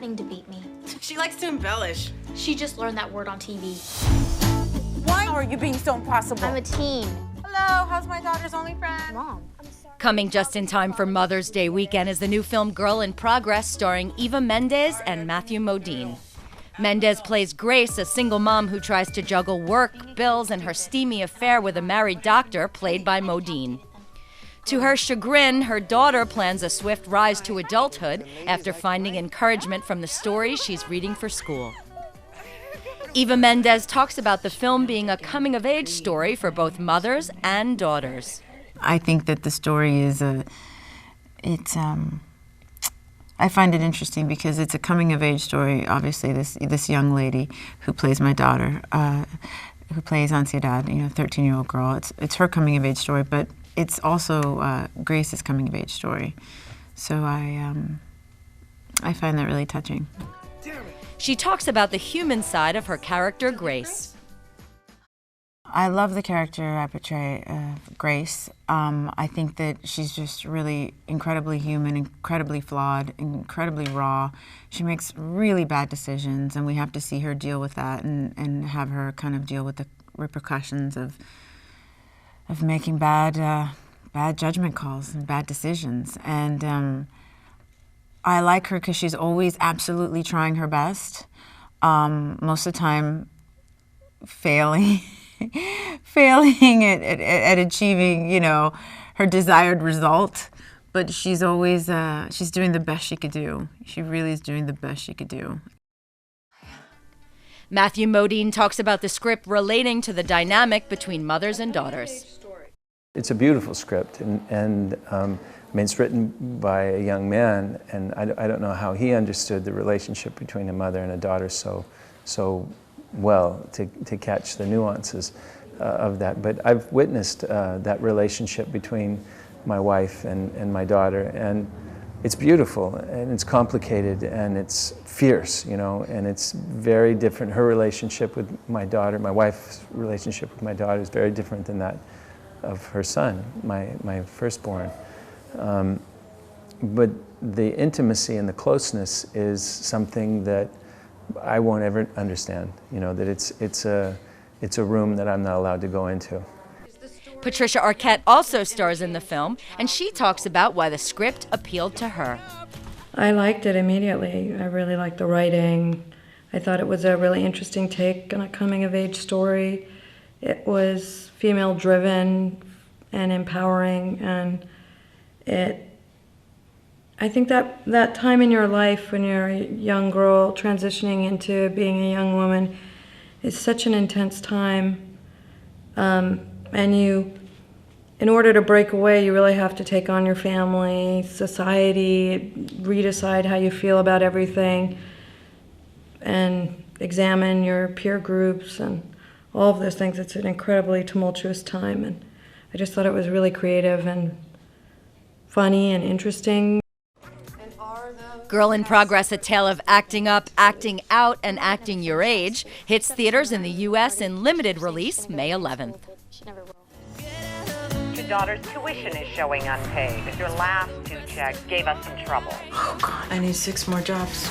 threatening to beat me. She likes to embellish. She just learned that word on TV. Why are you being so impossible? I'm a teen. Hello, how's my daughter's only friend? Mom. Coming just in time for Mother's Day weekend is the new film Girl in Progress, starring Eva Mendes and Matthew Modine. Mendes plays Grace, a single mom who tries to juggle work, bills, and her steamy affair with a married doctor, played by Modine. To her chagrin, her daughter plans a swift rise to adulthood after finding encouragement from the stories she's reading for school. Eva Mendes talks about the film being a coming-of-age story for both mothers and daughters. I think that the story is I find it interesting because it's a coming-of-age story. Obviously, this young lady who plays my daughter, who plays Ansiedad, 13-year-old girl. It's her coming-of-age story, but it's also Grace's coming-of-age story. So I find that really touching. She talks about the human side of her character, Grace. I love the character I portray, Grace. I think that she's just really incredibly human, incredibly flawed, incredibly raw. She makes really bad decisions, and we have to see her deal with that and have her kind of deal with the repercussions of making bad judgment calls and bad decisions. And I like her because she's always absolutely trying her best, most of the time failing. Failing at achieving, her desired result, but she's always she's doing the best she could do. She really is doing the best she could do. Matthew Modine talks about the script relating to the dynamic between mothers and daughters. It's a beautiful script, and it's written by a young man, and I don't know how he understood the relationship between a mother and a daughter so well to catch the nuances of that. But I've witnessed that relationship between my wife and my daughter, and it's beautiful, and it's complicated, and it's fierce, and it's very different. Her relationship with my daughter, my wife's relationship with my daughter, is very different than that of her son, my firstborn. But the intimacy and the closeness is something that I won't ever understand, that it's a room that I'm not allowed to go into. Patricia Arquette also stars in the film, and she talks about why the script appealed to her. I liked it immediately. I really liked the writing. I thought it was a really interesting take on a coming-of-age story. It was female-driven and empowering, and I think that time in your life when you're a young girl transitioning into being a young woman is such an intense time. And in order to break away, you really have to take on your family, society, redecide how you feel about everything, and examine your peer groups and all of those things. It's an incredibly tumultuous time, and I just thought it was really creative and funny and interesting. Girl in Progress, a tale of acting up, acting out, and acting your age, hits theaters in the U.S. in limited release May 11th. Your daughter's tuition is showing unpaid. Your last two checks gave us some trouble. Oh, God, I need 6 more jobs.